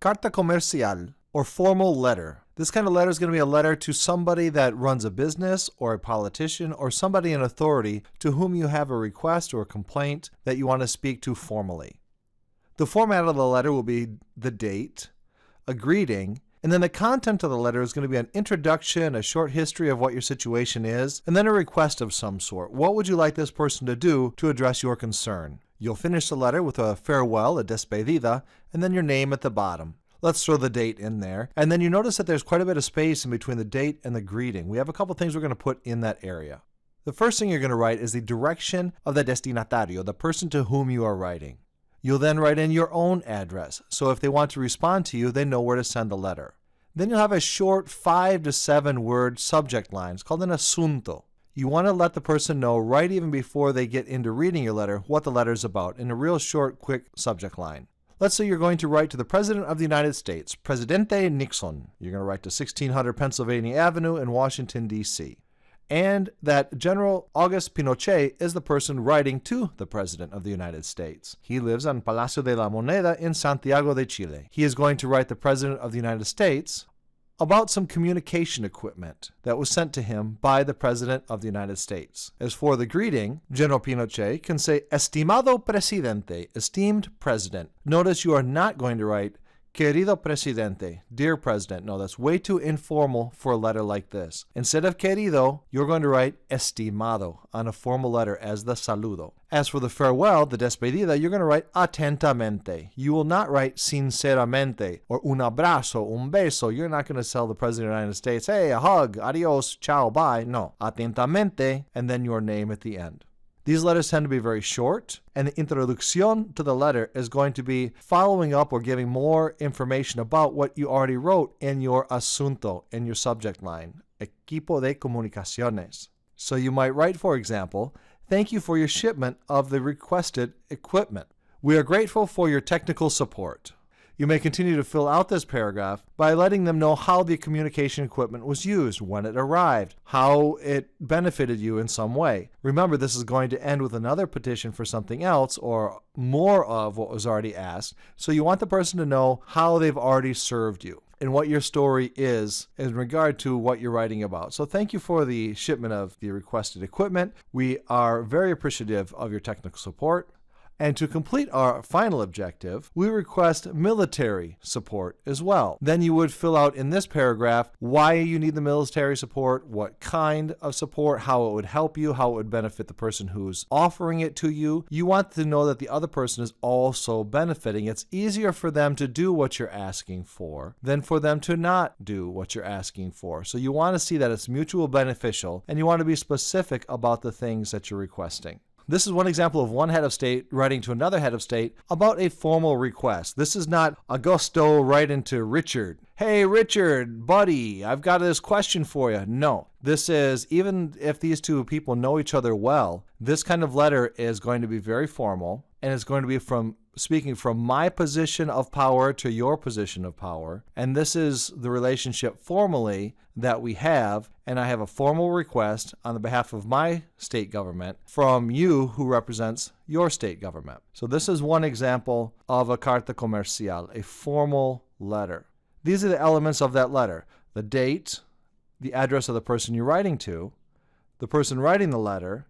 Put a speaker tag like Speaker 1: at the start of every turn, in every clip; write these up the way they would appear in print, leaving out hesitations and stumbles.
Speaker 1: Carta Comercial, or formal letter. This kind of letter is going to be a letter to somebody that runs a business or a politician or somebody in authority to whom you have a request or a complaint that you want to speak to formally. The format of the letter will be the date, a greeting, and then the content of the letter is going to be an introduction, a short history of what your situation is, and then a request of some sort. What would you like this person to do to address your concern? You'll finish the letter with a farewell, a despedida, and then your name at the bottom. Let's throw the date in there. And then you notice that there's quite a bit of space in between the date and the greeting. We have a couple things we're going to put in that area. The first thing you're going to write is the direction of the destinatario, the person to whom you are writing. You'll then write in your own address, so if they want to respond to you, they know where to send the letter. Then you'll have a short 5 to 7 word subject line. It's called an asunto. You want to let the person know right even before they get into reading your letter what the letter is about in a real short, quick subject line. Let's say you're going to write to the President of the United States, Presidente Nixon. You're going to write to 1600 Pennsylvania Avenue in Washington, D.C. And that General Auguste Pinochet is the person writing to the President of the United States. He lives on Palacio de la Moneda in Santiago de Chile. He is going to write the President of the United States about some communication equipment that was sent to him by the President of the United States. As for the greeting, General Pinochet can say, Estimado Presidente, esteemed President. Notice you are not going to write, Querido Presidente, dear President. No, that's way too informal for a letter like this. Instead of querido, you're going to write estimado on a formal letter as the saludo. As for the farewell, the despedida, you're going to write atentamente. You will not write sinceramente or un abrazo, un beso. You're not going to tell the President of the United States, hey, a hug, adios, ciao, bye. No, atentamente, and then your name at the end. These letters tend to be very short, and the introducción to the letter is going to be following up or giving more information about what you already wrote in your asunto, in your subject line, equipo de comunicaciones. So you might write, for example, thank you for your shipment of the requested equipment. We are grateful for your technical support. You may continue to fill out this paragraph by letting them know how the communication equipment was used, when it arrived, how it benefited you in some way. Remember, this is going to end with another petition for something else or more of what was already asked, so you want the person to know how they've already served you and what your story is in regard to what you're writing about. So thank you for the shipment of the requested equipment. We are very appreciative of your technical support. And to complete our final objective, we request military support as well. Then you would fill out in this paragraph why you need the military support, what kind of support, how it would help you, how it would benefit the person who's offering it to you. You want to know that the other person is also benefiting. It's easier for them to do what you're asking for than for them to not do what you're asking for. So you want to see that it's mutual beneficial, and you want to be specific about the things that you're requesting. This is one example of one head of state writing to another head of state about a formal request. This is not Augusto writing to Richard. Hey, Richard, buddy, I've got this question for you. No, this is, even if these two people know each other well, this kind of letter is going to be very formal, and it's going to be speaking from my position of power to your position of power. And this is the relationship formally that we have. And I have a formal request on the behalf of my state government from you who represents your state government. So this is one example of a Carta Comercial, a formal letter. These are the elements of that letter: the date, the address of the person you're writing to, the person writing the letter,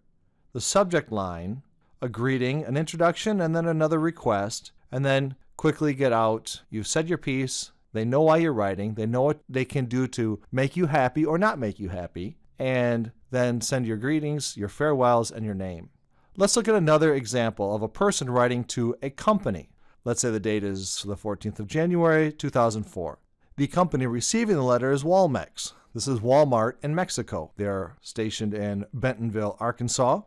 Speaker 1: the subject line, a greeting, an introduction, and then another request, and then quickly get out. You've said your piece. They know why you're writing. They know what they can do to make you happy or not make you happy, and then send your greetings, your farewells, and your name. Let's look at another example of a person writing to a company. Let's say the date is the 14th of January, 2004. The company receiving the letter is Walmex. This is Walmart in Mexico. They're stationed in Bentonville, Arkansas.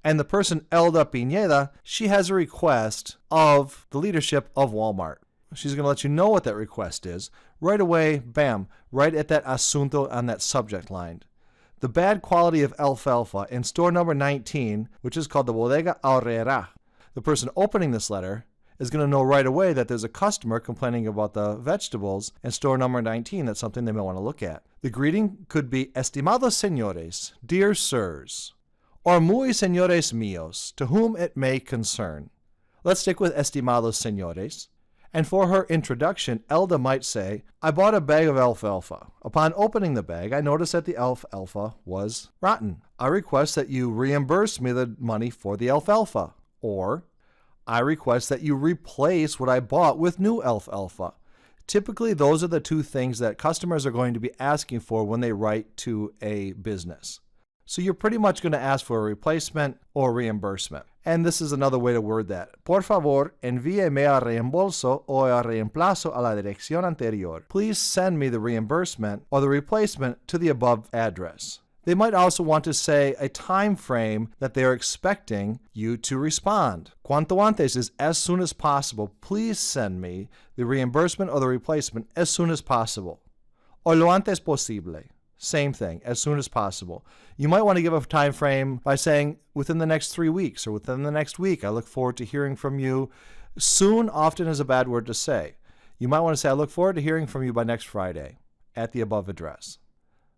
Speaker 1: And the person, Elda Pineda, she has a request of the leadership of Walmart. She's going to let you know what that request is. Right away, bam, right at that asunto on that subject line. The bad quality of alfalfa in store number 19, which is called the Bodega Aurrera. The person opening this letter is going to know right away that there's a customer complaining about the vegetables in store number 19. That's something they may want to look at. The greeting could be, Estimados señores, dear sirs, or muy señores míos, to whom it may concern. Let's stick with estimados señores. And for her introduction, Elda might say, I bought a bag of alfalfa. Upon opening the bag, I noticed that the alfalfa was rotten. I request that you reimburse me the money for the alfalfa. Or, I request that you replace what I bought with new alfalfa. Typically, those are the two things that customers are going to be asking for when they write to a business. So you're pretty much going to ask for a replacement or reimbursement. And this is another way to word that. Por favor, envíeme el reembolso o el reemplazo a la dirección anterior. Please send me the reimbursement or the replacement to the above address. They might also want to say a time frame that they're expecting you to respond. Cuanto antes is as soon as possible. Please send me the reimbursement or the replacement as soon as possible. O lo antes posible. Same thing, as soon as possible. You might want to give a time frame by saying within the next 3 weeks or within the next week. I look forward to hearing from you. Soon often is a bad word to say. You might want to say, I look forward to hearing from you by next Friday at the above address.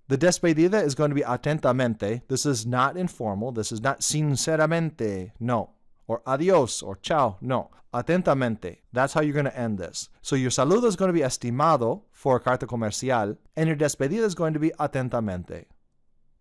Speaker 1: The despedida is going to be atentamente. This is not informal. This is not sinceramente. No. Or adios or chao. No. Atentamente. That's how you're going to end this. So your saludo is going to be estimado for Carta Comercial, and your despedida is going to be atentamente.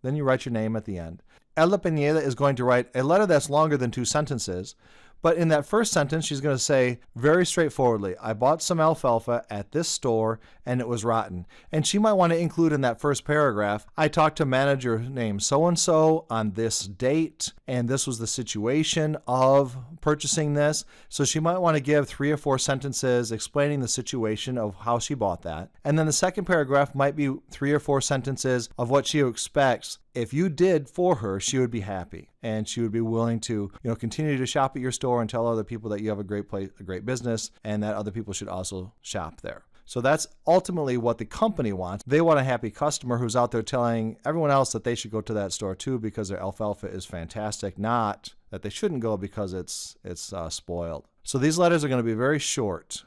Speaker 1: Then you write your name at the end. Elda Pineda is going to write a letter that's longer than 2 sentences, but in that first sentence, she's going to say very straightforwardly, I bought some alfalfa at this store and it was rotten. And she might want to include in that first paragraph, I talked to manager named so-and-so on this date, and this was the situation of purchasing this. So she might want to give 3 or 4 sentences explaining the situation of how she bought that. And then the second paragraph might be 3 or 4 sentences of what she expects. If you did for her, she would be happy and she would be willing to, continue to shop at your store and tell other people that you have a great place, a great business, and that other people should also shop there. So that's ultimately what the company wants. They want a happy customer who's out there telling everyone else that they should go to that store too because their alfalfa is fantastic, not that they shouldn't go because it's spoiled. So these letters are going to be very short.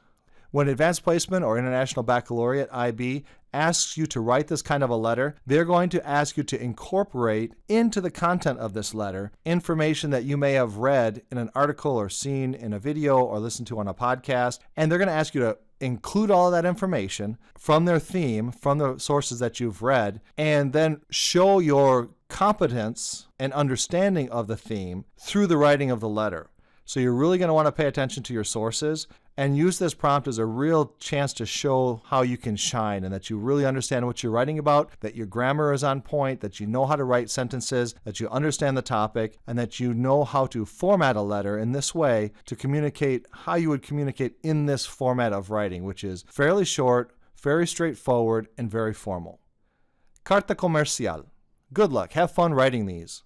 Speaker 1: When Advanced Placement or International Baccalaureate IB asks you to write this kind of a letter, they're going to ask you to incorporate into the content of this letter information that you may have read in an article or seen in a video or listened to on a podcast. And they're going to ask you to include all of that information from their theme, from the sources that you've read, and then show your competence and understanding of the theme through the writing of the letter. So you're really going to want to pay attention to your sources and use this prompt as a real chance to show how you can shine and that you really understand what you're writing about, that your grammar is on point, that you know how to write sentences, that you understand the topic, and that you know how to format a letter in this way to communicate how you would communicate in this format of writing, which is fairly short, very straightforward, and very formal. Carta Comercial. Good luck. Have fun writing these.